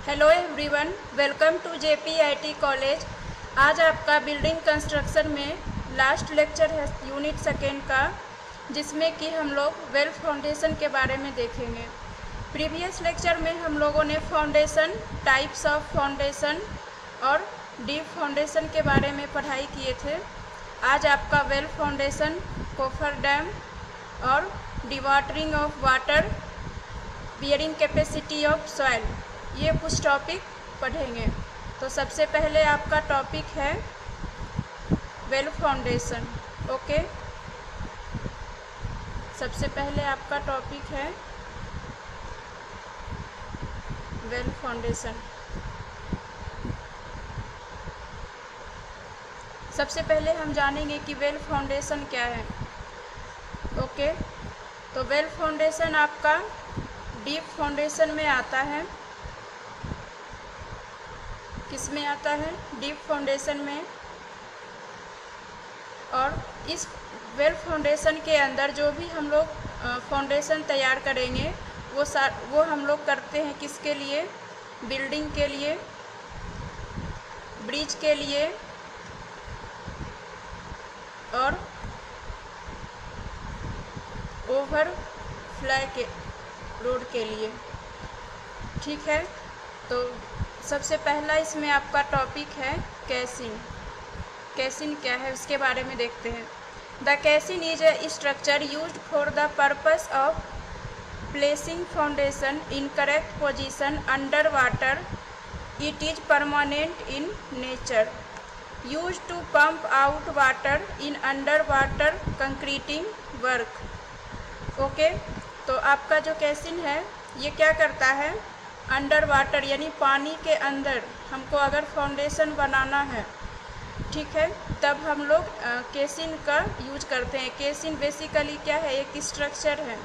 Hello everyone, welcome to JPIT college. आज आपका building construction में लास्ट लेक्चर है यूनिट सेकेंड का, जिसमें कि हम लोग वेल फाउंडेशन के बारे में देखेंगे। प्रीवियस लेक्चर में हम लोगों ने फाउंडेशन, टाइप्स ऑफ फाउंडेशन और डीप फाउंडेशन के बारे में पढ़ाई किए थे। आज आपका वेल फाउंडेशन, कोफर डैम और dewatering of water, bearing capacity of soil, ये कुछ टॉपिक पढ़ेंगे। तो सबसे पहले आपका टॉपिक है वेल फाउंडेशन। ओके, सबसे पहले आपका टॉपिक है वेल फाउंडेशन। सबसे पहले हम जानेंगे कि वेल फाउंडेशन क्या है। ओके, तो वेल फाउंडेशन आपका डीप फाउंडेशन में आता है। किस में आता है? डीप फाउंडेशन में। और इस वेल फाउंडेशन के अंदर जो भी हम लोग फाउंडेशन तैयार करेंगे वो हम लोग करते हैं किसके लिए? बिल्डिंग के लिए, ब्रिज के लिए और ओवरफ्लाई के रोड के लिए। ठीक है, तो सबसे पहला इसमें आपका टॉपिक है कैसिंग। कैसिंग क्या है उसके बारे में देखते हैं। The casing is a structure used for the purpose of placing foundation in correct position under water. It is permanent in nature, use to pump out water in under water concreting work. Okay, तो आपका जो कैसिंग है ये क्या करता है? Under water यानी पानी के अंदर हमको अगर फाउंडेशन बनाना है, ठीक है, तब हम लोग केसिन का यूज करते हैं। केसिन बेसिकली क्या है? एक स्ट्रक्चर है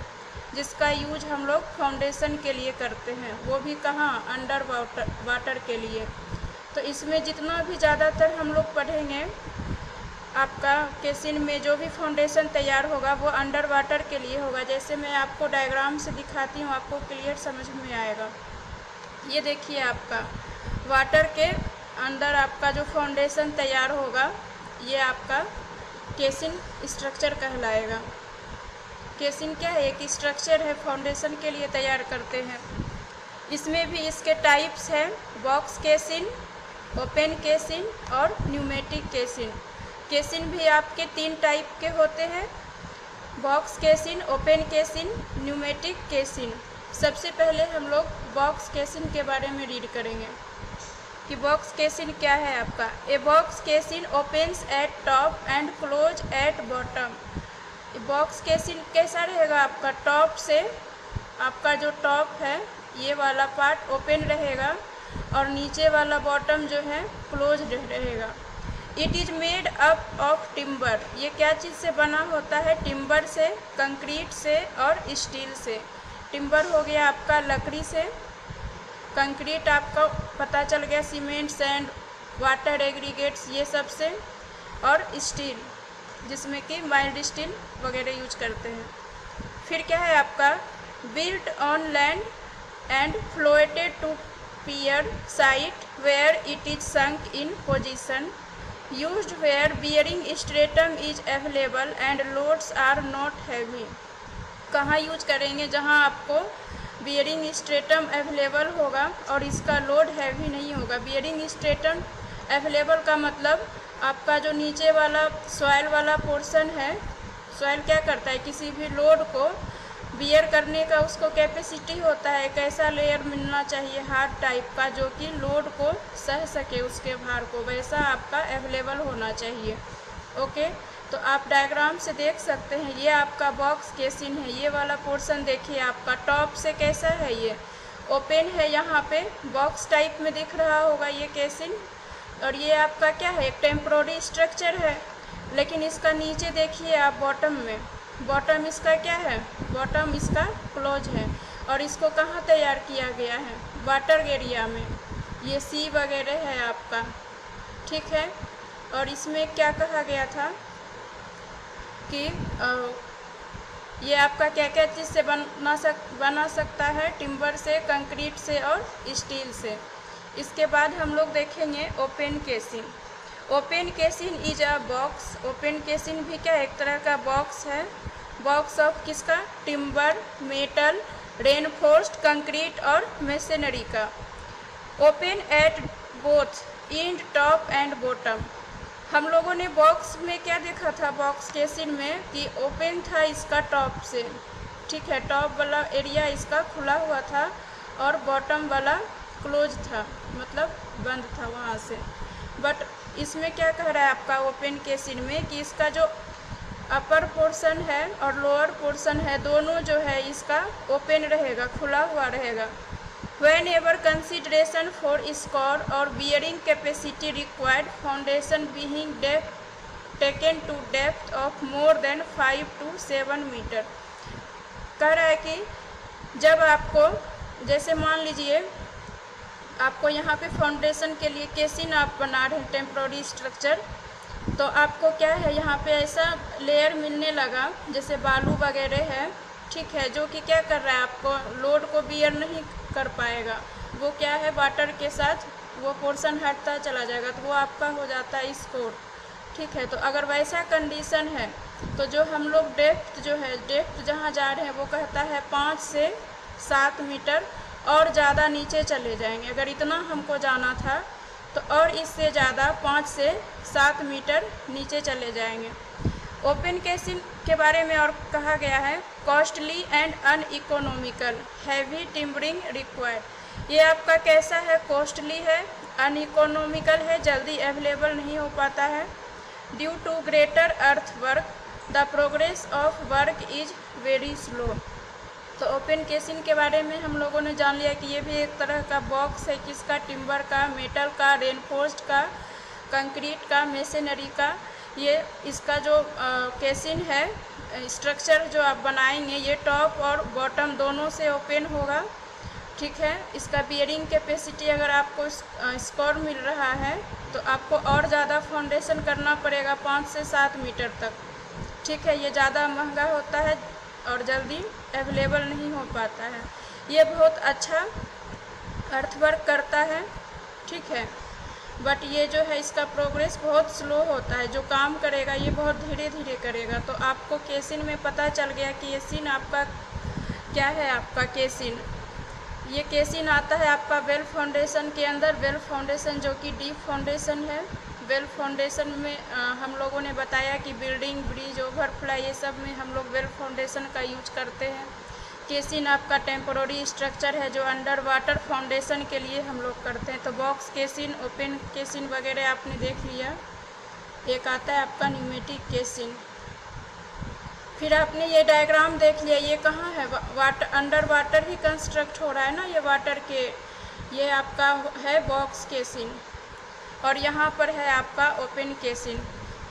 जिसका यूज हम लोग फाउंडेशन के लिए करते हैं, वो भी कहाँ? अंडर वाटर के लिए। तो इसमें जितना भी ज़्यादातर हम लोग पढ़ेंगे, आपका केसिन में जो भी फाउंडेशन तैयार होगा वो अंडर वाटर के लिए होगा। जैसे मैं आपको डायग्राम से दिखाती हूँ, आपको क्लियर समझ में आएगा। ये देखिए, आपका वाटर के अंदर आपका जो फाउंडेशन तैयार होगा ये आपका केसिन स्ट्रक्चर कहलाएगा। केसिन क्या है? एक स्ट्रक्चर है, फाउंडेशन के लिए तैयार करते हैं। इसमें भी इसके टाइप्स हैं, बॉक्स केसिन, ओपन केसिन और न्यूमेटिक केसिन। केसिन भी आपके 3 टाइप के होते हैं, box casein, open casein, pneumatic casein. सबसे पहले हम लोग बॉक्स केसिन के बारे में रीड करेंगे कि बॉक्स केसिन क्या है आपका। A box casein opens eight top and close at bottom. Box casein कैसा रहेगा आपका? टॉप से आपका जो टॉप है ये वाला पार्ट ओपन रहेगा और नीचे वाला बॉटम जो है क्लोज रहेगा। It is made up of timber. ये क्या चीज़ से बना होता है? टिम्बर से, कंक्रीट से और स्टील से। टिम्बर हो गया आपका लकड़ी से, कंक्रीट आपका पता चल गया सीमेंट, सैंड, वाटर एग्रीगेट्स ये सब से, और स्टील जिसमें कि माइल्ड स्टील वगैरह यूज करते हैं। फिर क्या है आपका? Built on land and floated to pier site where it is sunk in position, used where bearing stratum is available and loads are not heavy. कहाँ यूज करेंगे? जहाँ आपको बियरिंग स्ट्रेटम अवेलेबल होगा और इसका लोड हैवी नहीं होगा। Bearing stratum available का मतलब आपका जो नीचे वाला सॉइल वाला पोर्शन है, सॉइल क्या करता है? किसी भी लोड को बियर करने का उसको कैपेसिटी होता है। कैसा लेयर मिलना चाहिए? हार्ड टाइप का, जो कि लोड को सह सके, उसके भार को, वैसा आपका अवेलेबल होना चाहिए। ओके, तो आप डायग्राम से देख सकते हैं, ये आपका बॉक्स केसिन है। ये वाला पोर्शन देखिए, आपका टॉप से कैसा है? ये ओपन है, यहाँ पे बॉक्स टाइप में दिख रहा होगा ये केसिन। और ये आपका क्या है? एक टेम्प्रोरी स्ट्रक्चर है। लेकिन इसका नीचे देखिए आप, बॉटम में, बॉटम इसका क्या है? बॉटम इसका क्लोज है। और इसको कहाँ तैयार किया गया है? वाटर एरिया में। ये सी वगैरह है आपका, ठीक है। और इसमें क्या कहा गया था कि ये आपका क्या क्या चीज़ से बना सकता है? टिम्बर से, कंक्रीट से और स्टील से। इसके बाद हम लोग देखेंगे open casing. Open casing is a box. Open casing भी क्या एक तरह का बॉक्स है। बॉक्स ऑफ किसका? टिम्बर, मेटल, रेनफोर्स्ड कंक्रीट और मशीनरी का। Open at both and, top and bottom. हम लोगों ने बॉक्स में क्या देखा था? बॉक्स केसिंग में कि ओपन था इसका टॉप से, ठीक है, टॉप वाला एरिया इसका खुला हुआ था और बॉटम वाला क्लोज था, मतलब बंद था वहाँ से। बट इसमें क्या कह रहा है आपका ओपन केसिंग में कि इसका जो अपर पोर्शन है और लोअर पोर्शन है, दोनों जो है इसका ओपन रहेगा, खुला हुआ रहेगा। Whenever consideration for score or bearing capacity required, foundation being taken to depth of more than 5 to 7 metre. कह रहा है कि जब आपको, जैसे मान लीजिए आपको यहाँ पे फाउंडेशन के लिए केसिंग आप बना रहे हैं, टेम्प्रोरी स्ट्रक्चर, तो आपको क्या है यहाँ पे ऐसा लेयर मिलने लगा जैसे बालू वगैरह है, ठीक है, जो कि क्या कर रहा है आपको लोड को बियर नहीं कर पाएगा। वो क्या है वाटर के साथ वो पोर्शन हटता चला जाएगा, तो वो आपका हो जाता है स्कोर, ठीक है। तो अगर वैसा कंडीशन है तो जो हम लोग डेप्थ जो है, डेप्थ जहाँ जा रहे हैं वो कहता है 5 से 7 मीटर और ज़्यादा नीचे चले जाएंगे। अगर इतना हमको जाना था तो और इससे ज़्यादा 5 से 7 मीटर नीचे चले जाएंगे। ओपन केसिंग के बारे में और कहा गया है costly and uneconomical, heavy timbering required. ये आपका कैसा है? कॉस्टली है, अनइकोनॉमिकल है, जल्दी अवेलेबल नहीं हो पाता है। Due to greater earth work the progress of work is very slow. तो ओपन केसिंग के बारे में हम लोगों ने जान लिया कि ये भी एक तरह का बॉक्स है, किसका? टिम्बर का, मेटल का, रेनफोर्स्ड का, कंक्रीट का, मशीनरी का। ये इसका जो केसिंग है, स्ट्रक्चर जो आप बनाएंगे, ये टॉप और बॉटम दोनों से ओपन होगा, ठीक है। इसका बियरिंग कैपेसिटी अगर आपको स्कोर मिल रहा है तो आपको और ज़्यादा फाउंडेशन करना पड़ेगा 5 से 7 मीटर तक, ठीक है। ये ज़्यादा महंगा होता है और जल्दी अवेलेबल नहीं हो पाता है। ये बहुत अच्छा अर्थवर्क करता है, ठीक है, बट ये जो है इसका प्रोग्रेस बहुत स्लो होता है। जो काम करेगा ये बहुत धीरे धीरे करेगा। तो आपको केसिन में पता चल गया कि केसिन आपका क्या है, आपका केसिन, ये केसिन आता है आपका वेल फाउंडेशन के अंदर। वेल फाउंडेशन जो कि डीप फाउंडेशन है। वेल फाउंडेशन में हम लोगों ने बताया कि बिल्डिंग, ब्रिज, ओवरफ्लाई, ये सब में हम लोग वेल फाउंडेशन का यूज करते हैं। केसिन आपका टेम्पोररी स्ट्रक्चर है जो अंडर वाटर फाउंडेशन के लिए हम लोग करते हैं। तो बॉक्स केसिन, ओपन केसिन वगैरह आपने देख लिया। एक आता है आपका न्यूमेटिक केसिन। फिर आपने ये डायग्राम देख लिया, ये कहाँ है? वाटर, अंडर वाटर ही कंस्ट्रक्ट हो रहा है ना, ये वाटर के, ये आपका है बॉक्स केसिन। और यहाँ पर है आपका ओपन केसिन।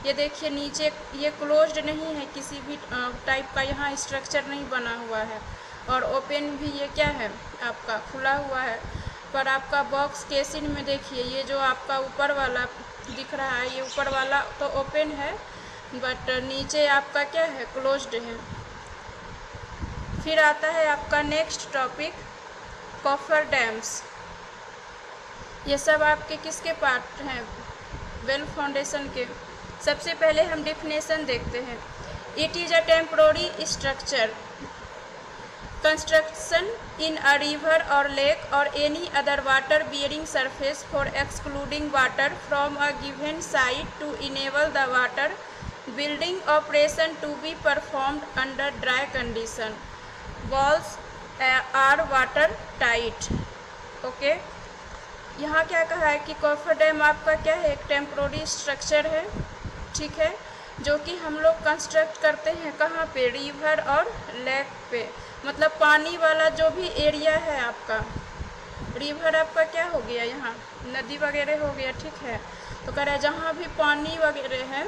ये देखिए नीचे ये क्लोज्ड नहीं है, किसी भी टाइप का यहाँ स्ट्रक्चर नहीं बना हुआ है। और ओपन भी ये क्या है आपका खुला हुआ है। पर आपका बॉक्स केसिन में देखिए ये जो आपका ऊपर वाला दिख रहा है, ये ऊपर वाला तो ओपन है, बट नीचे आपका क्या है, क्लोज्ड है। फिर आता है आपका नेक्स्ट टॉपिक, कॉफर डैम्स। ये सब आपके किसके पार्ट हैं? वेल फाउंडेशन के। सबसे पहले हम डेफिनेशन देखते हैं। It is a temporary structure construction in a river or lake or any other water bearing surface for excluding water from a given site to enable the water building operation to be performed under dry condition. Walls are water tight. Okay, यहाँ क्या कहा है कि coffer dam आपका क्या है, एक temporary structure है, ठीक है, जो कि हम लोग कंस्ट्रक्ट करते हैं कहाँ पे? रिवर और लेक पे। मतलब पानी वाला जो भी एरिया है आपका, रिवर आपका क्या हो गया, यहाँ नदी वगैरह हो गया, ठीक है। तो कह रहा है जहाँ भी पानी वगैरह है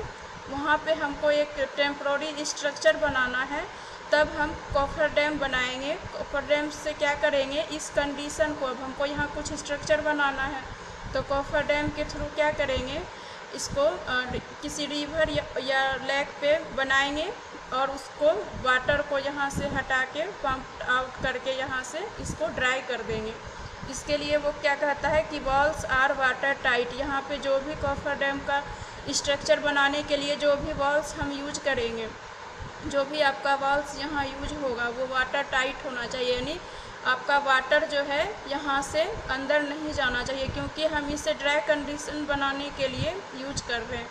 वहाँ पे हमको एक टेम्पोररी स्ट्रक्चर बनाना है, तब हम कॉफर डैम बनाएंगे। कॉफर डैम से क्या करेंगे, इस कंडीशन को, अब हमको यहाँ कुछ स्ट्रक्चर बनाना है तो कॉफर डैम के थ्रू क्या करेंगे, इसको किसी रिवर या लेक पे बनाएंगे और उसको वाटर को यहाँ से हटा के पंप आउट करके यहाँ से इसको ड्राई कर देंगे। इसके लिए वो क्या कहता है कि वॉल्स आर वाटर टाइट। यहाँ पे जो भी कॉफर डैम का स्ट्रक्चर बनाने के लिए जो भी वॉल्स हम यूज करेंगे, जो भी आपका वॉल्स यहाँ यूज होगा वो वाटर टाइट होना चाहिए, यानी आपका वाटर जो है यहाँ से अंदर नहीं जाना चाहिए, क्योंकि हम इसे ड्राई कंडीशन बनाने के लिए यूज कर रहे हैं।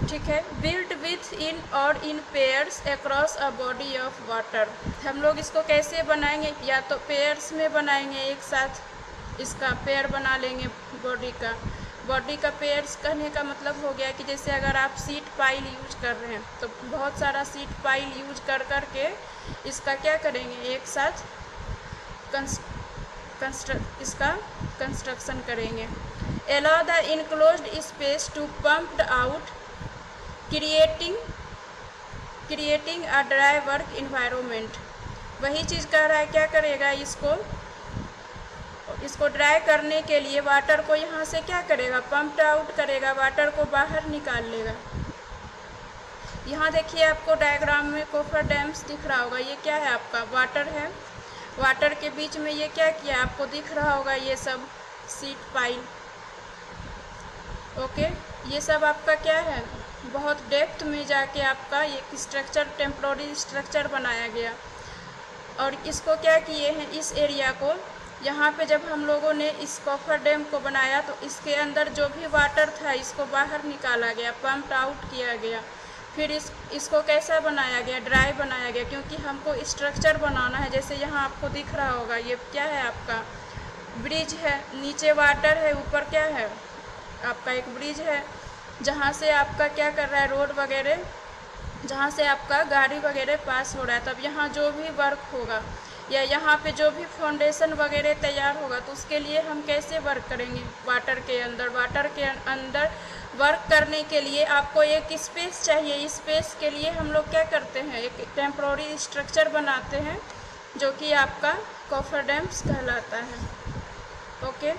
ठीक है। बिल्ट विथ इन और इन pairs across a body of water. हम लोग इसको कैसे बनाएंगे, या तो पेयर्स में बनाएंगे, एक साथ इसका पेयर बना लेंगे बॉडी का पेयर्स कहने का मतलब हो गया कि जैसे अगर आप सीट पाइल यूज कर रहे हैं तो बहुत सारा सीट पाइल यूज कर के इसका क्या करेंगे, एक साथ इसका कंस्ट्रक्शन करेंगे। Allow the enclosed space to pumped out creating a dry work environment. वही चीज़ कह रहा है, क्या करेगा, इसको ड्राई करने के लिए वाटर को यहाँ से क्या करेगा, पंप्ड आउट करेगा, वाटर को बाहर निकाल लेगा। यहाँ देखिए आपको डायग्राम में कॉफर डैम्स दिख रहा होगा, ये क्या है, आपका वाटर है। वाटर के बीच में ये क्या किया आपको दिख रहा होगा, ये सब सीट पाइल। ओके, ये सब आपका क्या है, बहुत डेप्थ में जाके आपका ये स्ट्रक्चर, टेम्प्रोरी स्ट्रक्चर बनाया गया। और इसको क्या किए हैं, इस एरिया को, यहाँ पे जब हम लोगों ने इस कॉफर डैम को बनाया तो इसके अंदर जो भी वाटर था इसको बाहर निकाला गया, पंप आउट किया गया। फिर इसको कैसा बनाया गया, ड्राई बनाया गया, क्योंकि हमको स्ट्रक्चर बनाना है। जैसे यहाँ आपको दिख रहा होगा, ये क्या है, आपका ब्रिज है, नीचे वाटर है, ऊपर क्या है, आपका एक ब्रिज है, जहाँ से आपका क्या कर रहा है, रोड वगैरह, जहाँ से आपका गाड़ी वगैरह पास हो रहा है। तब यहाँ जो भी वर्क होगा या यहाँ पे जो भी फाउंडेशन वगैरह तैयार होगा तो उसके लिए हम कैसे वर्क करेंगे, वाटर के अंदर वर्क करने के लिए आपको एक स्पेस चाहिए। स्पेस के लिए हम लोग क्या करते हैं, एक टेम्प्रोरी स्ट्रक्चर बनाते हैं जो कि आपका कॉफर डैम्स कहलाता है। ओके,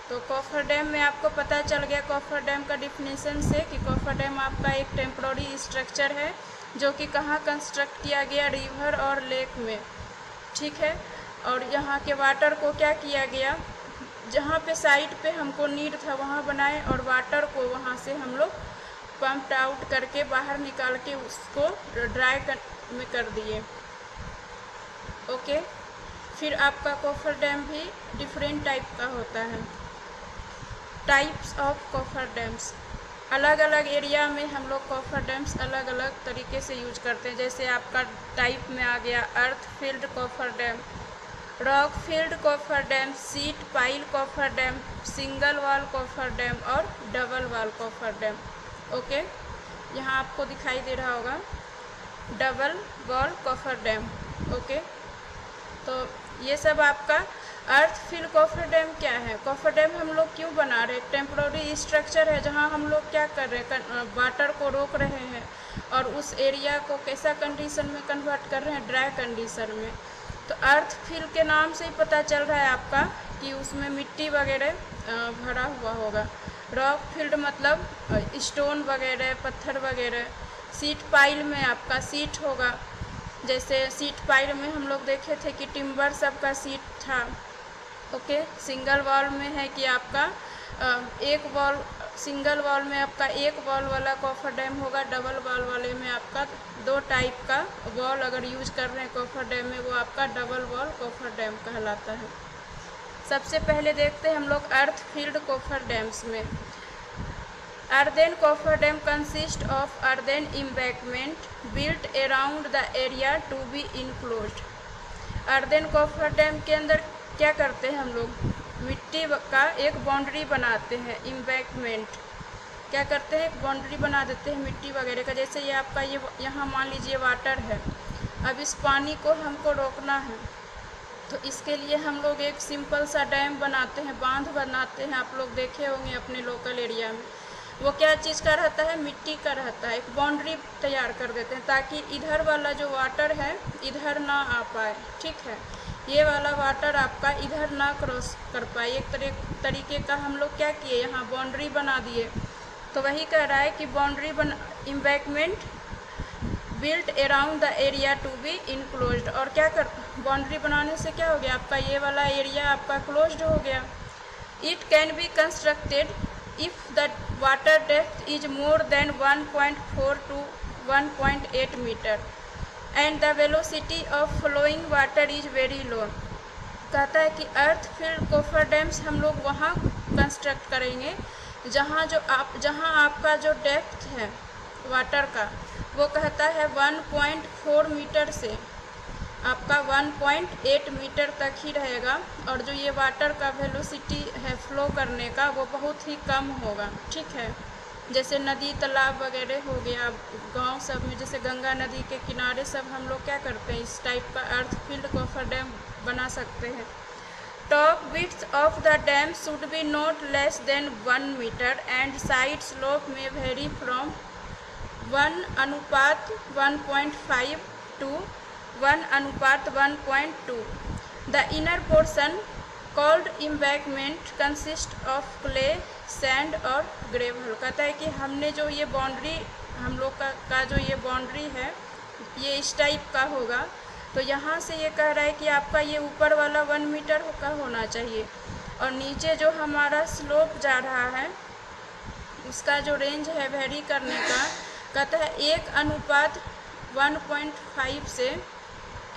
तो कॉफर डैम में आपको पता चल गया कॉफर डैम का डिफिनीशन से कि कॉफर डैम आपका एक टेम्प्रोरी स्ट्रक्चर है जो कि कहाँ कंस्ट्रक्ट किया गया, रिवर और लेक में। ठीक है। और यहाँ के वाटर को क्या किया गया, जहाँ पे साइड पे हमको नीड था वहाँ बनाए, और वाटर को वहाँ से हम लोग पंप आउट करके बाहर निकाल के उसको ड्राई में कर दिए। ओके, फिर आपका कॉफर डैम भी डिफरेंट टाइप का होता है। टाइप्स ऑफ कॉफर डैम्स, अलग अलग एरिया में हम लोग कॉफर डैम्स अलग अलग तरीके से यूज करते हैं। जैसे आपका टाइप में आ गया earth filled coffer dam, rock filled coffer dam, sheet pile coffer dam, single wall coffer dam और double wall coffer dam. Okay, यहाँ आपको दिखाई दे रहा होगा double wall coffer dam. Okay, तो ये सब आपका अर्थ फिल कॉफर डैम क्या है, कॉफर डैम हम लोग क्यों बना रहे हैं, टेम्प्रोरी स्ट्रक्चर है जहाँ हम लोग क्या कर रहे हैं, वाटर को रोक रहे हैं और उस एरिया को कैसा कंडीशन में कन्वर्ट कर रहे हैं, ड्राई कंडीशन में। तो अर्थ फिल के नाम से ही पता चल रहा है आपका कि उसमें मिट्टी वगैरह भरा हुआ होगा। रॉक फील्ड मतलब स्टोन वगैरह, पत्थर वगैरह। सीट पाइल में आपका सीट होगा, जैसे सीट पाइल में हम लोग देखे थे कि टिम्बर सबका सीट था। ओके, सिंगल वॉल में है कि आपका एक वॉल, सिंगल वॉल में आपका एक वॉल वाला कॉफर डैम होगा, डबल वॉल वाले में आपका दो टाइप का वॉल अगर यूज कर रहे हैं कॉफर डैम में, वो आपका डबल वॉल कॉफर डैम कहलाता है। सबसे पहले देखते हैं हम लोग अर्थ फील्ड कॉफर डैम्स में। Earthen coffer dam consists of earthen embankment built around the area to be enclosed। earthen coffer dam के अंदर क्या करते हैं हम लोग, मिट्टी का एक बाउंड्री बनाते हैं, एम्बैंकमेंट क्या करते हैं, एक बाउंड्री बना देते हैं मिट्टी वगैरह का। जैसे ये आपका ये यहाँ मान लीजिए वाटर है, अब इस पानी को हमको रोकना है तो इसके लिए हम लोग एक सिंपल सा डैम बनाते हैं, बांध बनाते हैं, आप लोग देखे होंगे अपने लोकल एरिया में। वो क्या चीज़ का रहता है, मिट्टी का रहता है, एक बाउंड्री तैयार कर देते हैं ताकि इधर वाला जो वाटर है इधर ना आ पाए। ठीक है, ये वाला वाटर आपका इधर ना क्रॉस कर पाए। एक तरीके का हम लोग क्या किए, यहाँ बाउंड्री बना दिए। तो वही कह रहा है कि boundary embankment built around the area to be enclosed. और क्या कर बाउंड्री बनाने से क्या हो गया, आपका ये वाला एरिया आपका क्लोज्ड हो गया। It can be constructed if the water depth is more than 1.4 to 1.8 metre and the velocity of flowing water is very low. कहता है कि अर्थ फील्ड कोफर डैम्स हम लोग वहाँ कंस्ट्रक्ट करेंगे जहाँ आपका जो डेप्थ है वाटर का वो कहता है 1.4 मीटर से आपका 1.8 मीटर तक ही रहेगा, और जो ये वाटर का वेलोसिटी है फ्लो करने का वो बहुत ही कम होगा। ठीक है, जैसे नदी तालाब वगैरह हो गया गांव सब में, जैसे गंगा नदी के किनारे सब हम लोग क्या करते हैं, इस टाइप का अर्थ फील्ड कोफर डैम बना सकते हैं। Top width of the dam should be not less than 1 metre and side slope may vary from 1:1.5 to 1:1.2। The inner portion called embankment consists of clay, sand और gravel। कहता है कि हमने जो ये बाउंड्री हम लोग का जो ये बाउंड्री है ये इस टाइप का होगा। तो यहाँ से ये कह रहा है कि आपका ये ऊपर वाला 1 मीटर का होना चाहिए, और नीचे जो हमारा स्लोप जा रहा है उसका जो रेंज है वेरी करने का, कहता है 1:1.5 से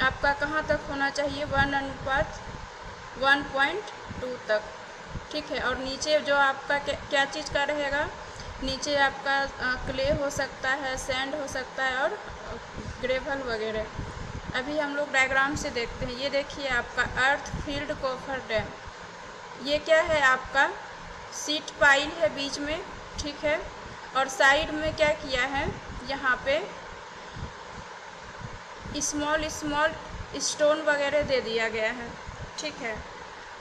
आपका कहाँ तक होना चाहिए, 1:1.2 तक। ठीक है, और नीचे जो आपका क्या चीज़ का रहेगा, नीचे आपका क्ले हो सकता है, सैंड हो सकता है और ग्रेवल वगैरह। अभी हम लोग डायग्राम से देखते हैं। ये देखिए आपका अर्थ फील्ड कोफर डैम, ये क्या है आपका सीट पाइल है बीच में। ठीक है, और साइड में क्या किया है, यहाँ पे स्मॉल स्टोन वगैरह दे दिया गया है। ठीक है,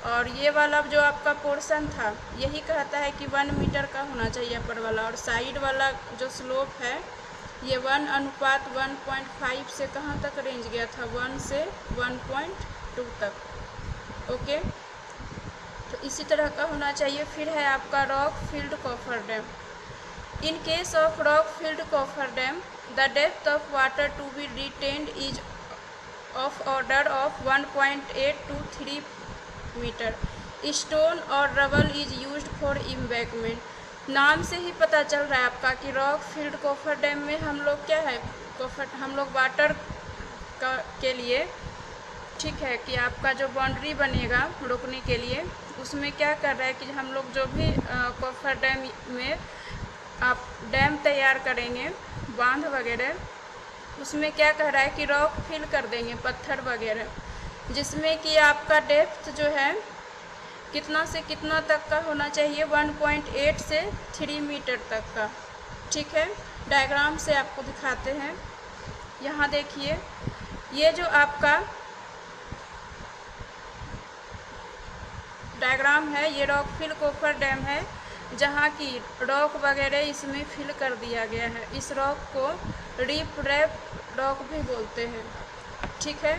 और ये वाला जो आपका पोर्शन था यही कहता है कि 1 मीटर का होना चाहिए ऊपर वाला, और साइड वाला जो स्लोप है ये 1:1.5 से कहाँ तक रेंज गया था, 1 से 1.2 तक। ओके, तो इसी तरह का होना चाहिए। फिर है आपका rock field coffer dam. In case of rock filled coffer dam, the depth of water to be retained is of order of 1.8 to 3 meter. Stone और rubble is used for embankment। नाम से ही पता चल रहा है आपका कि रॉक फील्ड कोफर डैम में हम लोग क्या है, हम लोग वाटर के लिए, ठीक है, कि आपका जो बाउंड्री बनेगा रोकने के लिए उसमें क्या कर रहा है कि हम लोग जो भी कोफर डैम में आप डैम तैयार करेंगे, बांध वगैरह, उसमें क्या कह रहा है कि रॉक फिल कर देंगे, पत्थर वगैरह, जिसमें कि आपका डेप्थ जो है कितना से कितना तक का होना चाहिए, 1.8 से 3 मीटर तक का। ठीक है, डायग्राम से आपको दिखाते हैं। यहाँ देखिए, ये जो आपका डायग्राम है ये रॉक फिल कोफर डैम है, जहाँ की रॉक वगैरह इसमें फिल कर दिया गया है। इस रॉक को रिप रैप रॉक भी बोलते हैं। ठीक है,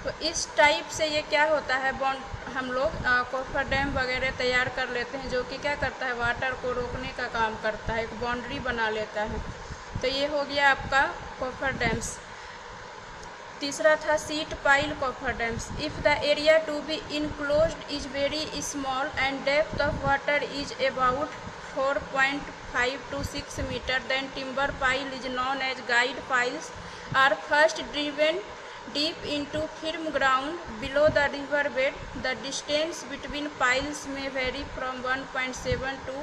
तो इस टाइप से ये क्या होता है, हम लोग कोफर डैम वगैरह तैयार कर लेते हैं, जो कि क्या करता है, वाटर को रोकने का काम करता है, एक बाउंड्री बना लेता है। तो ये हो गया आपका कोफर डैम्स। तीसरा था sheet pile coffer dams. If the area to be enclosed is very small and depth of water is about 4.5 to 6 metre, then timber pile is known as guide piles are first driven deep into firm ground below the river bed. The distance between piles may vary from 1.7 to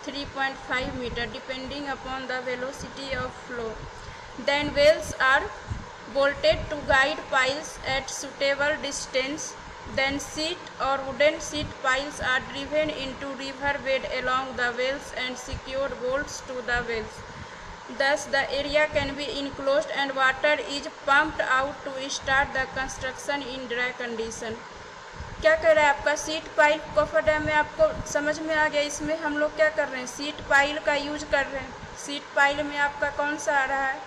3.5 meter depending upon the velocity of flow. Then wells are bolted to guide piles at suitable distance. Then sheet or wooden sheet piles are driven into river bed along the wells and secure bolts to the wells. Thus, the area can be enclosed and water is pumped out to start the construction in dry condition. क्या कह रहा है आपका seat pile coffer dam में, आपको समझ में आ गया। इसमें हम लोग क्या कर रहे हैं, सीट पाइल का यूज कर रहे हैं। सीट पाइल में आपका कौन सा आ रहा है,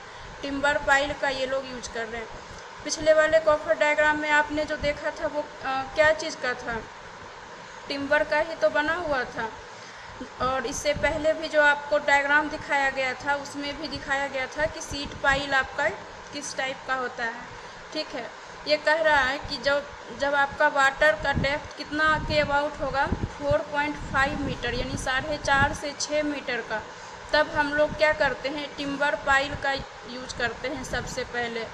टिम्बर पाइल का ये लोग यूज कर रहे हैं। पिछले वाले कोफर डायग्राम में आपने जो देखा था वो क्या चीज़ का था, टिम्बर का ही तो बना हुआ था। और इससे पहले भी जो आपको डायग्राम दिखाया गया था उसमें भी दिखाया गया था कि सीट पाइल आपका किस टाइप का होता है। ठीक है, ये कह रहा है कि जब आपका वाटर का डेप्थ कितना के अबाउट होगा 4.5 मीटर यानी 4.5 से 6 मीटर का, तब हम लोग क्या करते हैं, टिम्बर पाइल का यूज करते हैं सबसे पहले।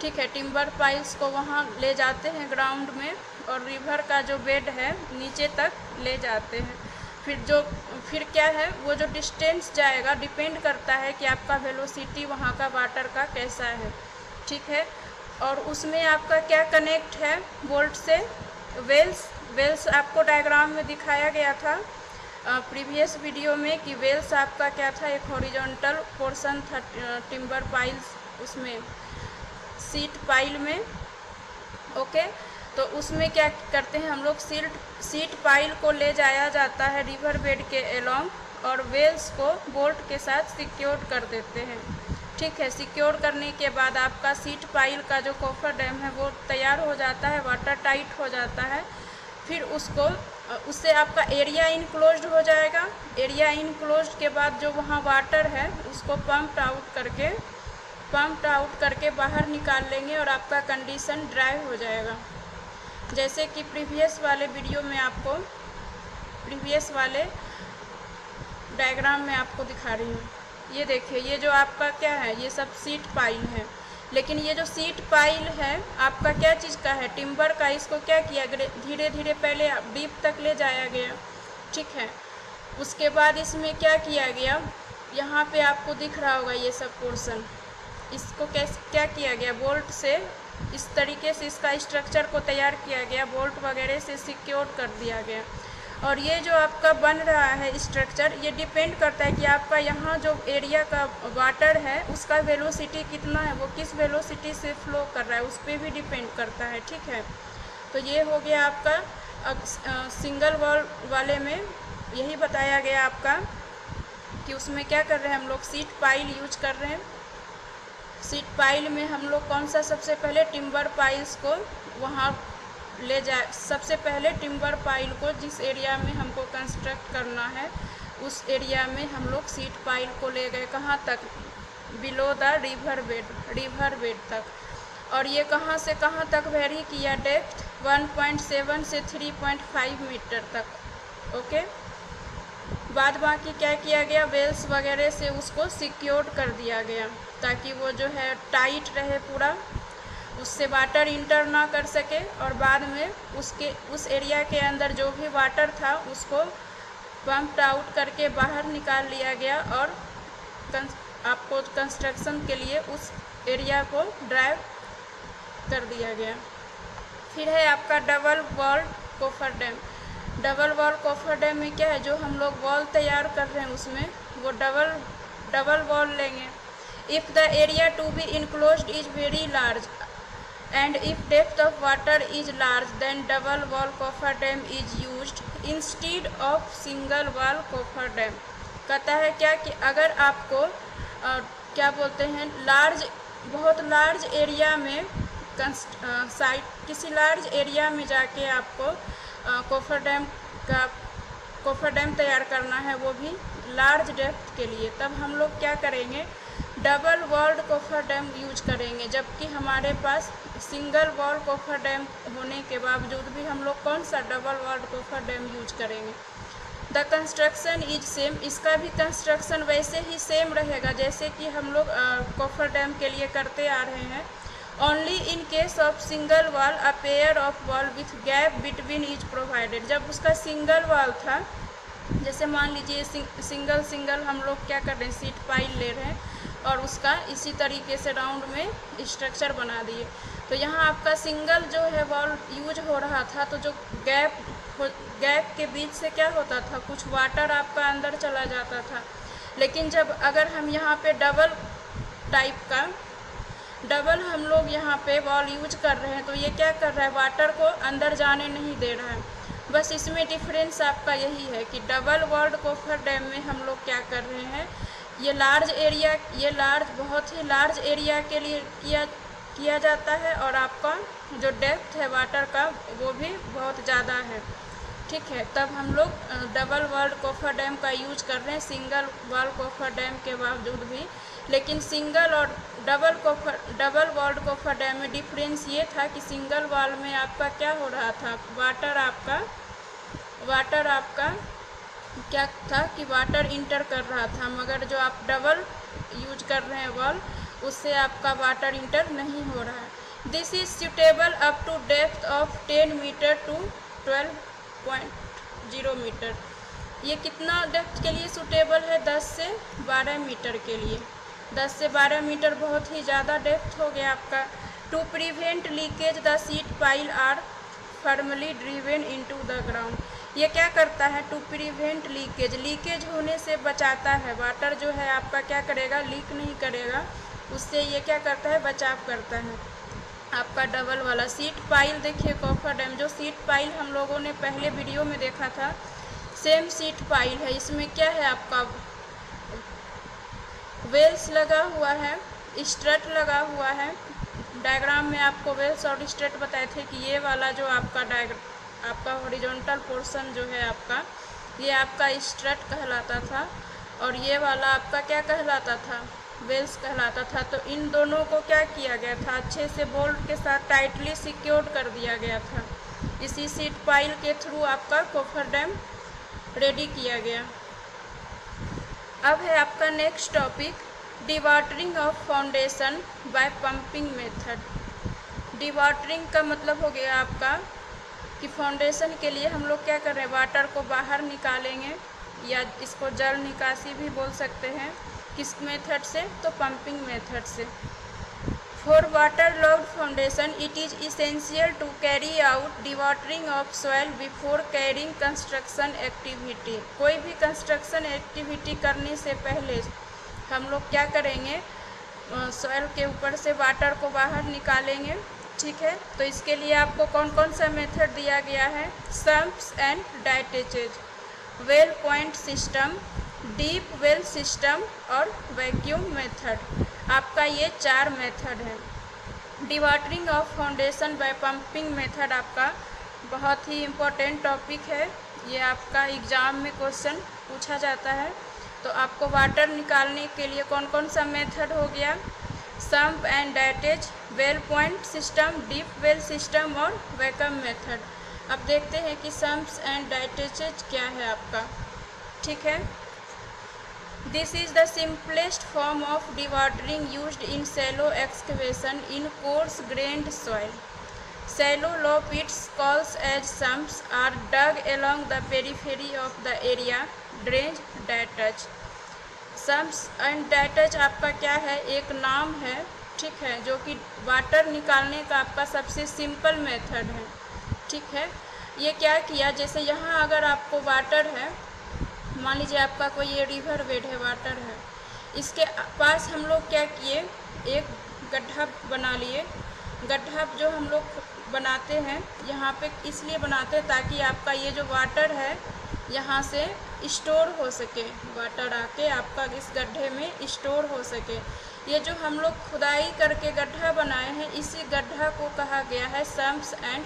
ठीक है, टिम्बर पाइल्स को वहाँ ले जाते हैं ग्राउंड में और रिवर का जो बेड है नीचे तक ले जाते हैं। फिर क्या है, वो जो डिस्टेंस जाएगा डिपेंड करता है कि आपका वेलोसिटी वहाँ का वाटर का कैसा है। ठीक है, और उसमें आपका क्या कनेक्ट है बोल्ट से, वेल्स आपको डायग्राम में दिखाया गया था प्रीवियस वीडियो में कि वेल्स आपका क्या था, एक हॉरिजॉन्टल पोर्शन था टिम्बर पाइल्स उसमें सीट पाइल में। ओके, तो उसमें क्या करते हैं हम लोग, सीट पाइल को ले जाया जाता है रिवर बेड के एलोंग और वेल्स को बोल्ट के साथ सिक्योर कर देते हैं। ठीक है, सिक्योर करने के बाद आपका सीट पाइल का जो कॉफर डैम है वो तैयार हो जाता है, वाटर टाइट हो जाता है। फिर उससे आपका एरिया इनक्लोज्ड हो जाएगा। एरिया इनक्लोज्ड के बाद जो वहाँ वाटर है उसको पंप्ड आउट करके बाहर निकाल लेंगे और आपका कंडीशन ड्राई हो जाएगा। जैसे कि प्रीवियस वाले वीडियो में आपको प्रीवियस वाले डायग्राम में आपको दिखा रही हूँ। ये देखिए, ये जो आपका क्या है, ये सब सीट पाइल है। लेकिन ये जो सीट पाइल है आपका क्या चीज़ का है, टिम्बर का। इसको क्या किया, धीरे धीरे पहले डीप तक ले जाया गया। ठीक है, उसके बाद इसमें क्या किया गया, यहाँ पे आपको दिख रहा होगा ये सब पोर्शन, इसको क्या किया गया, बोल्ट से इस तरीके से इसका स्ट्रक्चर को तैयार किया गया, बोल्ट वगैरह से सिक्योर कर दिया गया। और ये जो आपका बन रहा है स्ट्रक्चर, ये डिपेंड करता है कि आपका यहाँ जो एरिया का वाटर है उसका वेलोसिटी कितना है, वो किस वेलोसिटी से फ्लो कर रहा है उस पर भी डिपेंड करता है। ठीक है, तो ये हो गया आपका सिंगल वॉल वाले में यही बताया गया आपका कि उसमें क्या कर रहे हैं हम लोग, सीट पाइल यूज कर रहे हैं। सीट पाइल में हम लोग कौन सा, सबसे पहले टिम्बर पाइल्स को वहाँ ले जाए। सबसे पहले टिम्बर पाइल को जिस एरिया में हमको कंस्ट्रक्ट करना है उस एरिया में हम लोग सीट पाइल को ले गए, कहाँ तक, बिलो द रिवर बेड तक। और ये कहाँ से कहाँ तक वेरी किया, डेप्थ 1.7 से 3.5 मीटर तक। ओके, बाद बाकी क्या किया गया, वेल्स वगैरह से उसको सिक्योर कर दिया गया ताकि वो जो है टाइट रहे पूरा, उससे वाटर इंटर ना कर सके। और बाद में उस एरिया के अंदर जो भी वाटर था उसको पंप्ड आउट करके बाहर निकाल लिया गया और आपको कंस्ट्रक्शन के लिए उस एरिया को ड्राइव कर दिया गया। फिर है आपका double wall coffer dam. Double wall coffer dam में क्या है, जो हम लोग वॉल तैयार कर रहे हैं उसमें वो डबल वॉल लेंगे। If the area to be enclosed is very large and if depth of water is large then double wall coffer dam is used instead of single wall coffer dam। कहता है क्या कि अगर आपको क्या बोलते हैं, बहुत लार्ज एरिया में किसी लार्ज एरिया में जाके आपको कॉफर डैम तैयार करना है, वो भी लार्ज डेप्थ के लिए, तब हम लोग क्या करेंगे, double walled coffer dam use करेंगे। जबकि हमारे पास सिंगल वॉल कॉफर डैम होने के बावजूद भी हम लोग कौन सा double walled coffer dam use करेंगे। द कंस्ट्रक्शन इज सेम, इसका भी कंस्ट्रक्शन वैसे ही सेम रहेगा जैसे कि हम लोग कॉफर डैम के लिए करते आ रहे हैं। Only in case of single wall a pair of wall with gap between is provided. जब उसका सिंगल वॉल था, जैसे मान लीजिए सिंगल हम लोग क्या कर रहे हैं, सीट पाइल ले रहे हैं और उसका इसी तरीके से राउंड में स्ट्रक्चर बना दिए। तो यहाँ आपका सिंगल जो है वॉल यूज हो रहा था, तो जो गैप के बीच से क्या होता था, कुछ वाटर आपका अंदर चला जाता था। लेकिन जब अगर हम यहाँ पे डबल हम लोग यहाँ पे वॉल यूज कर रहे हैं, तो ये क्या कर रहा है, वाटर को अंदर जाने नहीं दे रहा है। बस इसमें डिफरेंस आपका यही है कि डबल वॉल्ड कॉफर डैम में हम लोग क्या कर रहे हैं, ये बहुत ही लार्ज एरिया के लिए किया जाता है और आपका जो डेप्थ है वाटर का वो भी बहुत ज़्यादा है। ठीक है। तब हम लोग डबल वॉल्ड कोफर डैम का यूज कर रहे हैं सिंगल वॉल कोफर डैम के बावजूद भी। लेकिन सिंगल और डबल वॉल्ड कोफर डैम में डिफरेंस ये था कि सिंगल वॉल में आपका क्या हो रहा था, वाटर आपका क्या था कि वाटर इंटर कर रहा था, मगर जो आप डबल यूज कर रहे हैं वॉल, उससे आपका वाटर इंटर नहीं हो रहा है। This is suitable up to depth of 10 metre to 12.0 metre. ये कितना डेप्थ के लिए सूटेबल है? 10 से 12 मीटर के लिए। 10 से 12 मीटर बहुत ही ज़्यादा डेप्थ हो गया आपका। To prevent leakage the sheet pile are firmly driven into the ground. ये क्या करता है? टू प्रिवेंट लीकेज होने से बचाता है। वाटर जो है आपका क्या करेगा? लीक नहीं करेगा, उससे ये क्या करता है? बचाव करता है। आपका डबल वाला सीट पाइल देखिए, कोफर डैम जो सीट पाइल हम लोगों ने पहले वीडियो में देखा था, सेम सीट पाइल है। इसमें क्या है? आपका वेल्स लगा हुआ है, स्ट्रट लगा हुआ है। डायग्राम में आपको वेल्स और स्ट्रट बताए थे कि ये वाला जो आपका हॉरिजॉन्टल पोर्शन जो है आपका, ये आपका स्ट्रट कहलाता था, और ये वाला आपका क्या कहलाता था? वेल्स कहलाता था। तो इन दोनों को क्या किया गया था? अच्छे से बोल्ट के साथ टाइटली सिक्योर्ड कर दिया गया था। इसी सीट पाइल के थ्रू आपका कोफर डैम रेडी किया गया। अब है आपका next topic, dewatering of foundation by pumping method. Dewatering का मतलब हो गया आपका कि फाउंडेशन के लिए हम लोग क्या कर रहे हैं? वाटर को बाहर निकालेंगे, या इसको जल निकासी भी बोल सकते हैं। किस मेथड से? तो पंपिंग मेथड से। For water logged foundation it is essential to carry out dewatering of soil before carrying construction activity. कोई भी कंस्ट्रक्शन एक्टिविटी करने से पहले हम लोग क्या करेंगे? सॉइल के ऊपर से वाटर को बाहर निकालेंगे। ठीक है, तो इसके लिए आपको कौन कौन सा मेथड दिया गया है? Sumps and ditches, well point system, deep well system और वैक्यूम मेथड। आपका ये 4 मेथड है। Dewatering of foundation by pumping method आपका बहुत ही इम्पोर्टेंट टॉपिक है। ये आपका एग्ज़ाम में क्वेश्चन पूछा जाता है। तो आपको वाटर निकालने के लिए कौन कौन सा मेथड हो गया? Sump and ditches, well point system, deep well system और वैक्यूम मेथड। अब देखते हैं कि सम्प्स एंड डाइटेजेज क्या है आपका। ठीक है, this is the simplest form of dewatering used in shallow excavation in coarse grained soil. Shallow low pits calls as sumps are dug along the periphery of the area, drainage ditch. Sumps and ditch आपका क्या है? एक नाम है, ठीक है, जो कि वाटर निकालने का आपका सबसे सिंपल मेथड है। ठीक है, ये क्या किया? जैसे यहाँ अगर आपको वाटर है, मान लीजिए आपका कोई ये रिवर बेड है, वाटर है, इसके पास हम लोग क्या किए? एक गड्ढा बना लिए। गड्ढा जो हम लोग बनाते हैं यहाँ पे इसलिए बनाते हैं ताकि आपका ये जो वाटर है यहाँ से स्टोर हो सके, वाटर आके आपका इस गड्ढे में स्टोर हो सके। ये जो हम लोग खुदाई करके गड्ढा बनाए हैं, इसी गड्ढा को कहा गया है sumps and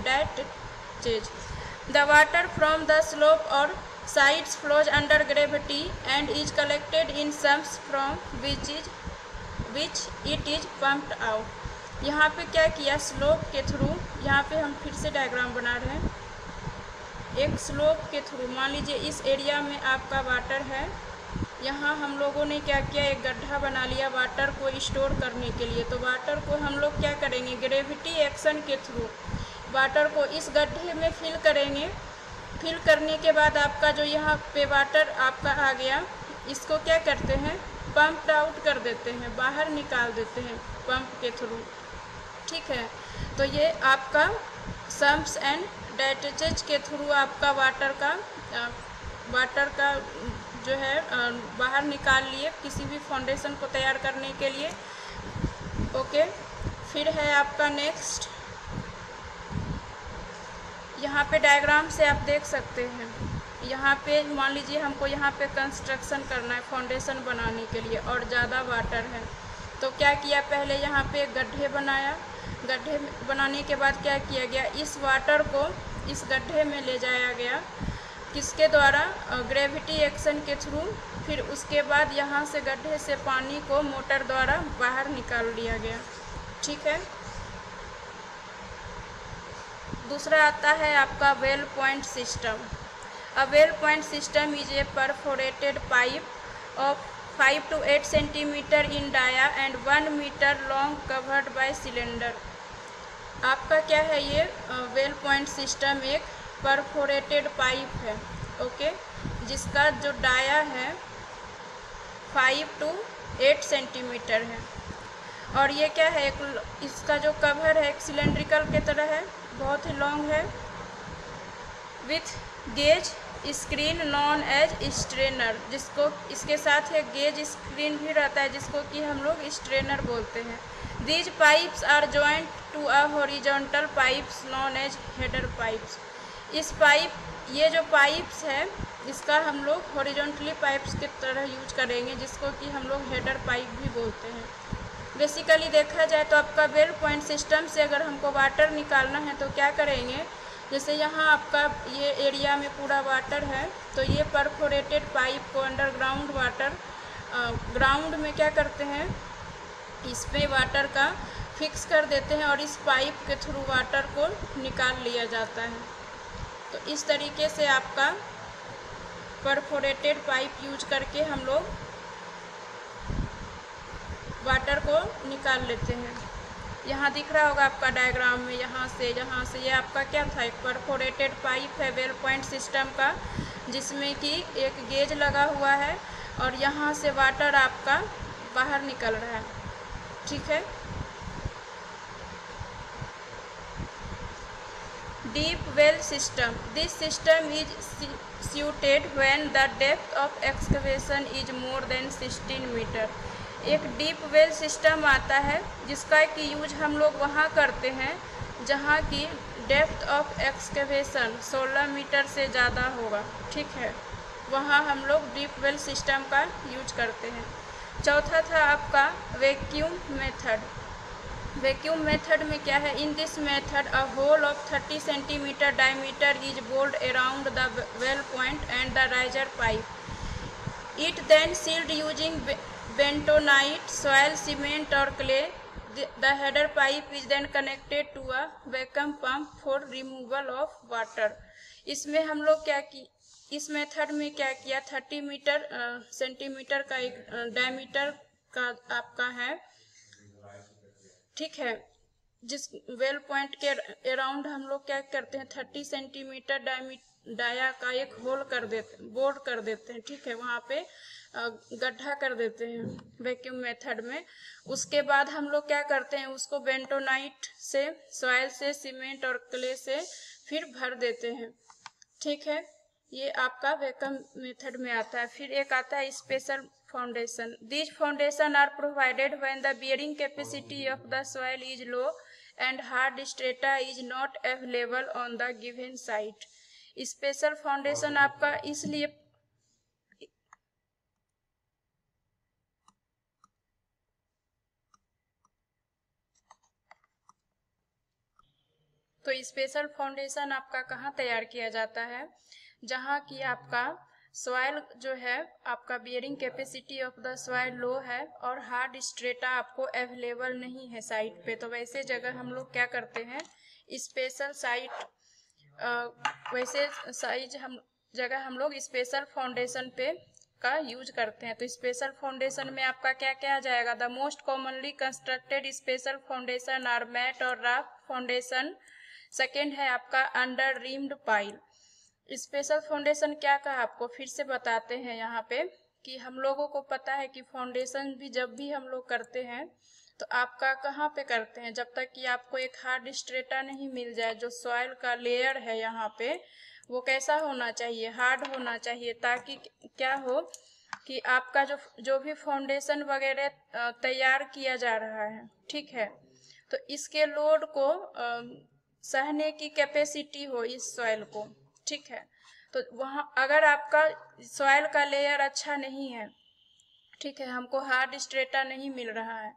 ditches. The water from the slope और sides flows under gravity and is collected in sumps from which it is pumped out. यहाँ पे क्या किया? स्लोप के थ्रू, यहाँ पे हम फिर से डायग्राम बना रहे हैं। एक स्लोप के थ्रू, मान लीजिए इस एरिया में आपका वाटर है, यहाँ हम लोगों ने क्या किया? एक गड्ढा बना लिया वाटर को स्टोर करने के लिए। तो वाटर को हम लोग क्या करेंगे? ग्रेविटी एक्शन के थ्रू वाटर को इस गड्ढे में फिल करेंगे। फिल करने के बाद आपका जो यहाँ पे वाटर आपका आ गया, इसको क्या करते हैं? पंप आउट कर देते हैं, बाहर निकाल देते हैं पंप के थ्रू। ठीक है, तो ये आपका सम्प्स एंड डाइटेजेज के थ्रू आपका वाटर का जो है बाहर निकाल लिए किसी भी फाउंडेशन को तैयार करने के लिए। ओके, फिर है आपका नेक्स्ट, यहाँ पे डायग्राम से आप देख सकते हैं। यहाँ पे मान लीजिए हमको यहाँ पे कंस्ट्रक्शन करना है फाउंडेशन बनाने के लिए और ज़्यादा वाटर है, तो क्या किया? पहले यहाँ पे गड्ढे बनाया। गड्ढे बनाने के बाद क्या किया गया? इस वाटर को इस गड्ढे में ले जाया गया, किसके द्वारा? ग्रेविटी एक्शन के थ्रू। फिर उसके बाद यहाँ से गड्ढे से पानी को मोटर द्वारा बाहर निकाल लिया गया। ठीक है। दूसरा आता है आपका well point system. A well point system is a perforated pipe of 5 to 8 centimetre in dia and 1 metre long covered by cylinder. आपका क्या है ये वेल पॉइंट सिस्टम एक परफोरेटेड पाइप है, ओके, जिसका जो डाया है 5 to 8 सेंटीमीटर है। और ये क्या है, इसका जो कवर है एक सिलेंड्रिकल के तरह है, बहुत ही लॉन्ग है, with gauze screen known as strainer, जिसको इसके साथ एक गेज स्क्रीन भी रहता है जिसको कि हम लोग स्ट्रेनर बोलते हैं। These pipes are joint to a horizontal pipes known as header pipes. ये जो पाइप्स है इसका हम लोग हॉरिजॉन्टली पाइप्स की तरह यूज करेंगे, जिसको कि हम लोग हेडर पाइप भी बोलते हैं। बेसिकली देखा जाए तो आपका वेल पॉइंट सिस्टम से अगर हमको वाटर निकालना है तो क्या करेंगे, जैसे यहाँ आपका ये एरिया में पूरा वाटर है, तो ये परफोरेटेड पाइप को अंडरग्राउंड वाटर ग्राउंड में क्या करते हैं, इस पे वाटर का फिक्स कर देते हैं और इस पाइप के थ्रू वाटर को निकाल लिया जाता है। तो इस तरीके से आपका परफोरेटेड पाइप यूज करके हम लोग वाटर को निकाल लेते हैं। यहाँ दिख रहा होगा आपका डायग्राम में, यहाँ से ये आपका क्या था, एक परफोरेटेड पाइप है वेल पॉइंट सिस्टम का, जिसमें कि एक गेज लगा हुआ है और यहाँ से वाटर आपका बाहर निकल रहा है। ठीक है। Deep well system, this system is suited when the depth of excavation is more than 16 metre. एक डीप वेल सिस्टम आता है जिसका कि यूज हम लोग वहाँ करते हैं जहाँ की डेप्थ ऑफ एक्सकेवेशन 16 मीटर से ज़्यादा होगा। ठीक है, वहाँ हम लोग डीप वेल सिस्टम का यूज करते हैं। चौथा था आपका वैक्यूम मेथड। वैक्यूम मेथड में क्या है, in this method a hole of 30 centimetre diameter is bored around the well point and the riser pipe. It then sealed using bentonite, soil, cement और clay. The header pipe is then connected to a vacuum pump for removal of water. इसमें हम लोग इस method में क्या किया, 30 centimetre का एक डायमीटर का आपका है। ठीक है, जिस वेल पॉइंट के अराउंड हम लोग क्या करते हैं, 30 सेंटीमीटर डाया का एक होल कर देते, बोर्ड कर देते हैं। ठीक है, वहाँ पे गड्ढा कर देते हैं वैक्यूम मेथड में। उसके बाद हम लोग क्या करते हैं, उसको बेंटोनाइट से, सॉइल से, सीमेंट और क्ले से फिर भर देते हैं। ठीक है, ये आपका वैक्यूम मेथड में आता है। फिर एक आता है special foundation. These foundation are provided when the bearing capacity of the soil is low and hard strata is not available on the given site. Special foundation आपका इसलिए तो स्पेशल फाउंडेशन आपका कहाँ तैयार किया जाता है, जहाँ की आपका सॉइल जो है आपका bearing capacity of the soil low है और हार्ड स्ट्रेटा आपको अवेलेबल नहीं है साइट पे। तो वैसे जगह हम लोग क्या करते हैं, स्पेशल जगह हम लोग स्पेशल फाउंडेशन पे का यूज करते हैं। तो स्पेशल फाउंडेशन में आपका क्या क्या आ जाएगा, the most commonly constructed special foundation are mat or rock foundation. Second है आपका under reamed pile. Special foundation क्या कहा आपको फिर से बताते हैं यहाँ पे, कि हम लोगों को पता है कि फाउंडेशन भी जब भी हम लोग करते हैं तो आपका कहाँ पे करते हैं, जब तक कि आपको एक हार्ड स्ट्रेटा नहीं मिल जाए। जो सॉइल का लेयर है यहाँ पे वो कैसा होना चाहिए, हार्ड होना चाहिए, ताकि क्या हो कि आपका जो भी फाउंडेशन वगैरह तैयार किया जा रहा है, ठीक है, तो इसके लोड को सहने की कैपेसिटी हो इस सॉइल को। ठीक है, तो वहाँ अगर आपका सॉइल का लेयर अच्छा नहीं है, ठीक है, हमको हार्ड स्ट्रेटा नहीं मिल रहा है।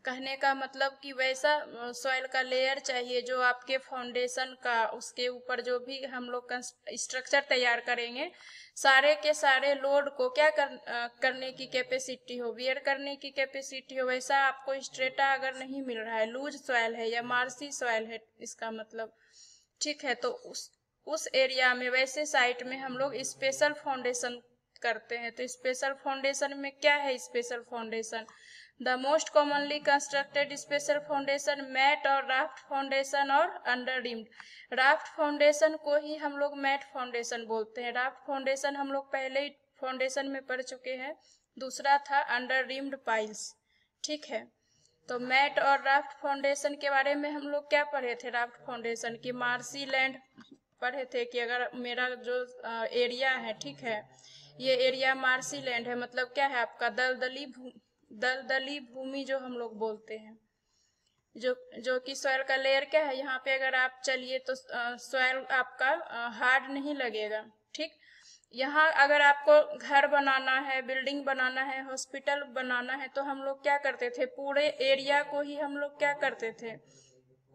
कहने का मतलब कि वैसा सॉइल का लेयर चाहिए जो आपके फाउंडेशन का, उसके ऊपर जो भी हम लोग स्ट्रक्चर तैयार करेंगे, सारे के सारे लोड को क्या करने की कैपेसिटी हो, बियर करने की कैपेसिटी हो, वैसा आपको स्ट्रेटा अगर नहीं मिल रहा है, लूज सॉइल है या मार्सी सॉइल है इसका मतलब, ठीक है, तो उस एरिया में, वैसे साइट में हम लोग स्पेशल फाउंडेशन करते हैं। तो स्पेशल फाउंडेशन में क्या है? Special foundation, the most commonly constructed special foundation mat or raft foundation or under reamed. Raft foundation को ही हम लोग मैट फाउंडेशन बोलते हैं। राफ्ट फाउंडेशन हम लोग पहले ही फाउंडेशन में पढ़ चुके हैं। दूसरा था अंडर रिम्ड पाइल्स, ठीक है। तो मैट और राफ्ट फाउंडेशन के बारे में हम लोग क्या पढ़े थे? राफ्ट फाउंडेशन की मार्सी लैंड पढ़े थे कि अगर मेरा जो एरिया है, ठीक है, ये एरिया मार्सी लैंड है, मतलब क्या है आपका दलदली भूमि जो हम लोग बोलते हैं, जो कि सॉइल का लेयर क्या है, यहाँ पे अगर आप चलिए तो सॉइल आपका हार्ड नहीं लगेगा, ठीक। यहाँ अगर आपको घर बनाना है, बिल्डिंग बनाना है, हॉस्पिटल बनाना है, तो हम लोग क्या करते थे? पूरे एरिया को ही हम लोग क्या करते थे?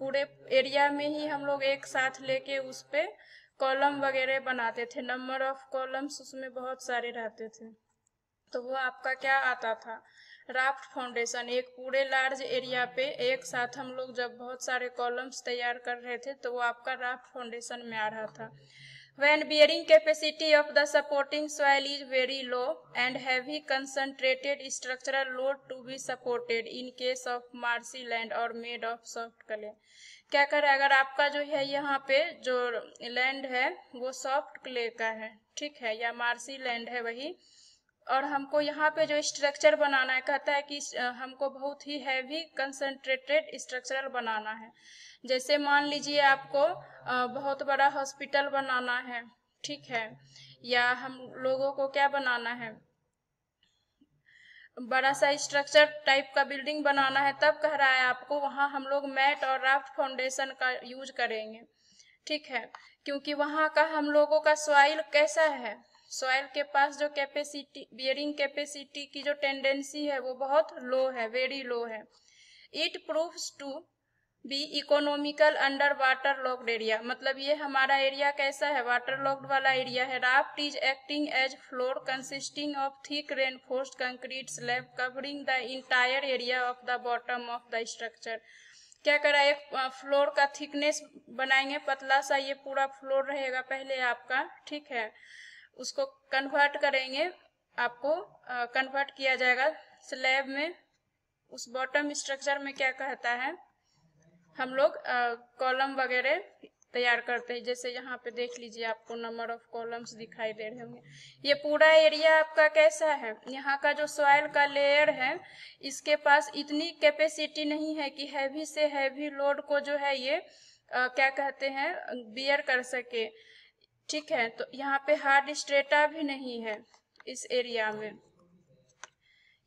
पूरे एरिया में ही हम लोग एक साथ लेके उस पे कॉलम वगैरह बनाते थे। नंबर ऑफ कॉलम्स उसमें बहुत सारे रहते थे, तो वो आपका क्या आता था? Raft foundation. एक पूरे लार्ज एरिया पे एक साथ हम लोग जब बहुत सारे कॉलम्स तैयार कर रहे थे तो वो आपका राफ्ट फाउंडेशन में आ रहा था। When bearing capacity of the supporting soil is very low and heavy concentrated structural load to be supported in case of marshy land or made of soft clay। क्या करें? अगर आपका जो है यहाँ पे जो लैंड है वो सॉफ्ट क्ले का है, ठीक है, या मार्सी लैंड है वही, और हमको यहाँ पे जो स्ट्रक्चर बनाना है, कहता है कि हमको बहुत ही हैवी कंसंट्रेटेड स्ट्रक्चरल बनाना है। जैसे मान लीजिए आपको बहुत बड़ा हॉस्पिटल बनाना है, ठीक है, या हम लोगों को क्या बनाना है, बड़ा सा स्ट्रक्चर टाइप का बिल्डिंग बनाना है, तब कह रहा है आपको वहाँ हम लोग मैट और राफ्ट फाउंडेशन का यूज करेंगे, ठीक है, क्योंकि वहाँ का हम लोगों का सॉइल कैसा है, सॉइल के पास जो कैपेसिटी, बियरिंग कैपेसिटी की जो टेंडेंसी है वो बहुत लो है, वेरी लो है। It proves to be economical under water logged area, मतलब ये हमारा एरिया कैसा है? वाटर लॉक्ड वाला एरिया है। Raft is acting as floor consisting of thick reinforced concrete slab covering the entire area of the bottom of the structure. क्या करा? एक फ्लोर का थिकनेस बनाएंगे, पतला सा ये पूरा फ्लोर रहेगा पहले आपका, ठीक है, उसको कन्वर्ट करेंगे, आपको कन्वर्ट किया जाएगा स्लैब में। उस बॉटम स्ट्रक्चर में क्या कहता है, हम लोग कॉलम वगैरह तैयार करते हैं। जैसे यहाँ पे देख लीजिए, आपको नंबर ऑफ कॉलम्स दिखाई दे रहे होंगे। ये पूरा एरिया आपका कैसा है? यहाँ का जो सॉइल का लेयर है इसके पास इतनी कैपेसिटी नहीं है कि हैवी से हैवी लोड को जो है ये क्या कहते हैं, बियर कर सके, ठीक है। तो यहाँ पे हार्ड स्ट्रेटा भी नहीं है इस एरिया में।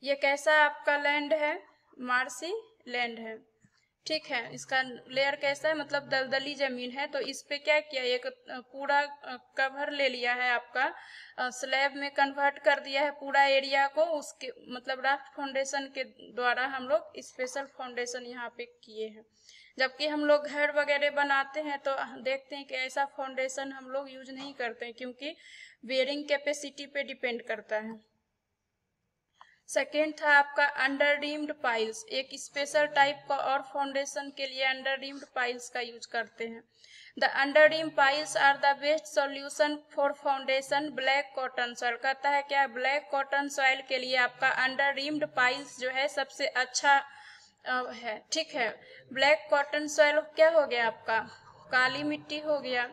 ये कैसा आपका लैंड है? मार्सी लैंड है, ठीक है। इसका लेयर कैसा है? मतलब दलदली जमीन है। तो इस पे क्या किया, एक पूरा कवर ले लिया है आपका, स्लैब में कन्वर्ट कर दिया है पूरा एरिया को, उसके मतलब राफ्ट फाउंडेशन के द्वारा हम लोग स्पेशल फाउंडेशन यहाँ पे किए हैं। जबकि हम लोग घर वगैरह बनाते हैं तो देखते हैं कि ऐसा फाउंडेशन हम लोग यूज नहीं करते हैं, क्योंकि बेयरिंग कैपेसिटी पे डिपेंड करता है। सेकेंड था आपका अंडर रिम्ड पाइल्स। एक स्पेशल टाइप का और फाउंडेशन के लिए अंडर रिम्ड पाइल्स का यूज करते हैं। The under ream piles are the best solution for foundation black cotton soil. कहता है क्या? ब्लैक कॉटन सॉइल के लिए आपका अंडर रिम्ड पाइल्स जो है सबसे अच्छा है, ठीक है। ब्लैक कॉटन सॉइल क्या हो गया आपका? काली मिट्टी हो गया।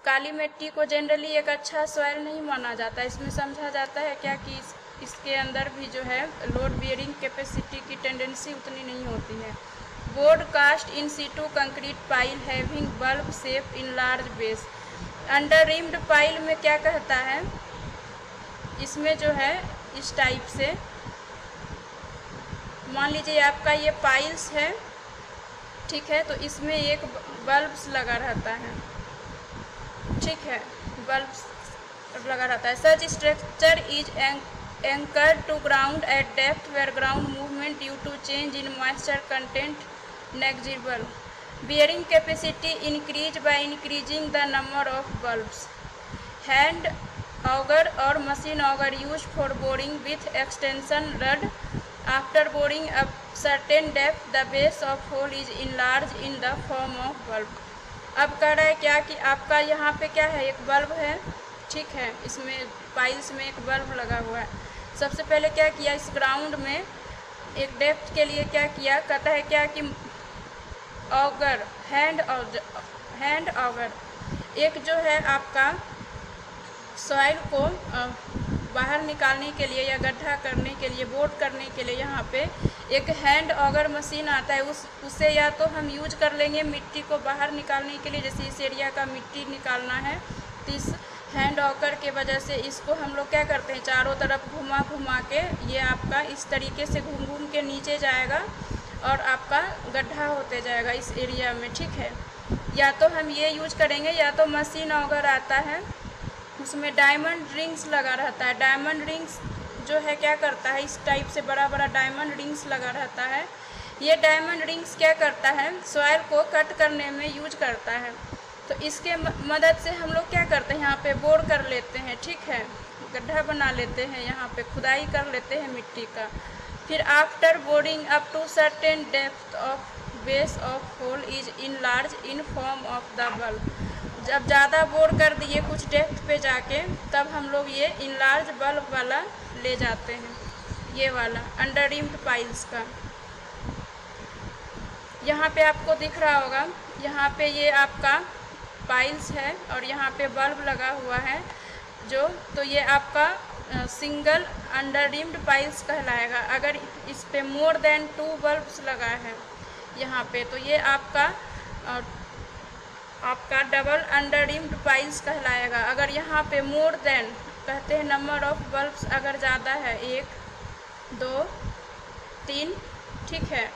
काली मिट्टी को जनरली एक अच्छा सॉइल नहीं माना जाता। इसमें समझा जाता है क्या कि इसके अंदर भी जो है लोड बियरिंग कैपेसिटी की टेंडेंसी उतनी नहीं होती है। Bored cast in situ concrete pile having bulb shape in large base. Under reamed pile में क्या कहता है, इसमें जो है इस टाइप से मान लीजिए आपका ये पाइल्स है, ठीक है, तो इसमें एक बल्ब्स लगा रहता है, ठीक है, बल्ब्स लगा रहता है। Such structure is anchored to ground at depth where ground movement due to change in moisture content negligible. Bearing capacity increased by increasing the number of bulbs. Hand auger or machine auger used for boring with extension rod. After boring a certain depth, the base of hole is enlarged in the form of bulb. अब कह रहा है क्या कि आपका यहाँ पे क्या है, एक बल्ब है, ठीक है, इसमें पाइल्स में एक बल्ब लगा हुआ है। सबसे पहले क्या किया, इस ग्राउंड में एक डेप्थ के लिए क्या किया, कहता है क्या कि ऑगर, हैंड ऑगर, एक जो है आपका सॉइल को बाहर निकालने के लिए या गड्ढा करने के लिए, बोर करने के लिए यहाँ पे एक हैंड ऑगर मशीन आता है। उससे या तो हम यूज कर लेंगे मिट्टी को बाहर निकालने के लिए, जैसे इस एरिया का मिट्टी निकालना है तो इस हैंड ऑगर के वजह से इसको हम लोग क्या करते हैं, चारों तरफ घुमा घुमा के ये आपका इस तरीके से घूम घूम के नीचे जाएगा और आपका गड्ढा होते जाएगा इस एरिया में, ठीक है। या तो हम ये यूज करेंगे, या तो मशीन ऑगर आता है, उसमें डायमंड रिंग्स लगा रहता है। डायमंड रिंग्स जो है क्या करता है, इस टाइप से बड़ा बड़ा डायमंड रिंग्स लगा रहता है। ये डायमंड रिंग्स क्या करता है, सॉइल को कट करने में यूज करता है। तो इसके मदद से हम लोग क्या करते हैं, यहाँ पे बोर कर लेते हैं, ठीक है, गड्ढा बना लेते हैं, यहाँ पे खुदाई कर लेते हैं मिट्टी का। फिर after boring up to certain depth of base of hole is enlarge in form of the bulb. जब ज़्यादा बोर कर दिए कुछ डेप्थ पे जाके, तब हम लोग ये इनलार्ज बल्ब वाला ले जाते हैं, ये वाला अंडर रिम्ड पाइल्स का। यहाँ पे आपको दिख रहा होगा, यहाँ पे ये आपका पाइल्स है और यहाँ पे बल्ब लगा हुआ है जो, तो ये आपका सिंगल अंडर रिम्ड पाइल्स कहलाएगा। अगर इस पे मोर देन 2 बल्ब्स लगा है यहाँ पे, तो ये आपका डबल अंडर रिम्ड पाइल्स कहलाएगा। अगर यहाँ पे मोर देन कहते हैं नंबर ऑफ बल्ब्स अगर ज़्यादा है, 1 2 3, ठीक है,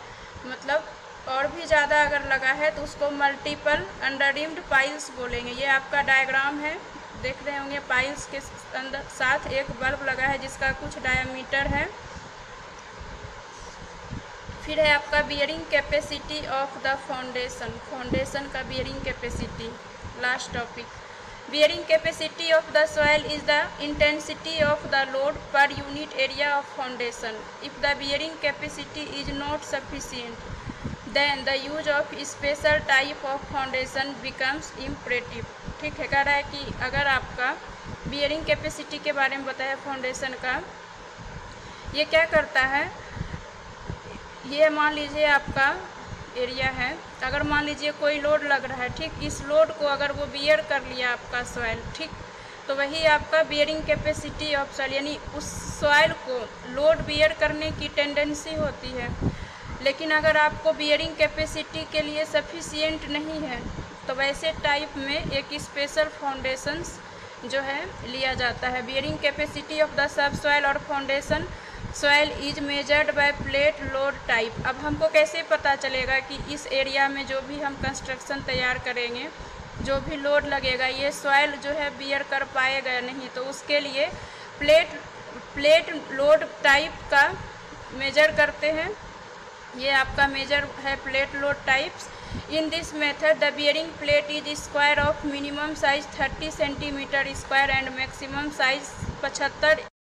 मतलब और भी ज़्यादा अगर लगा है तो उसको मल्टीपल अंडर रिम्ड पाइल्स बोलेंगे। ये आपका डायग्राम है, देख रहे होंगे, पाइल्स के अंदर साथ एक बल्ब लगा है जिसका कुछ डायमीटर है। फिर है आपका bearing capacity of the foundation, foundation का bearing capacity, last topic. Bearing capacity of the soil is the intensity of the load per unit area of foundation. If the bearing capacity is not sufficient then the use of special type of foundation becomes imperative. ठीक है, कह रहा है कि अगर आपका bearing capacity के बारे में बताया फाउंडेशन का, ये क्या करता है, ये मान लीजिए आपका एरिया है, अगर मान लीजिए कोई लोड लग रहा है, ठीक, इस लोड को अगर वो बियर कर लिया आपका सॉइल, ठीक, तो वही आपका बियरिंग कैपेसिटी ऑफ सॉइल, यानी उस सॉइल को लोड बियर करने की टेंडेंसी होती है। लेकिन अगर आपको बियरिंग कैपेसिटी के लिए सफिशिएंट नहीं है तो वैसे टाइप में एक स्पेशल फाउंडेशंस जो है लिया जाता है। Bearing capacity of the sub soil और foundation soil is measured by plate load type. अब हमको कैसे पता चलेगा कि इस एरिया में जो भी हम कंस्ट्रक्शन तैयार करेंगे, जो भी लोड लगेगा, ये सॉइल जो है बियर कर पाएगा नहीं, तो उसके लिए प्लेट लोड टाइप का मेजर करते हैं। ये आपका मेजर है plate load types. In this method the bearing plate is square of minimum size 30 centimetre square and maximum size 75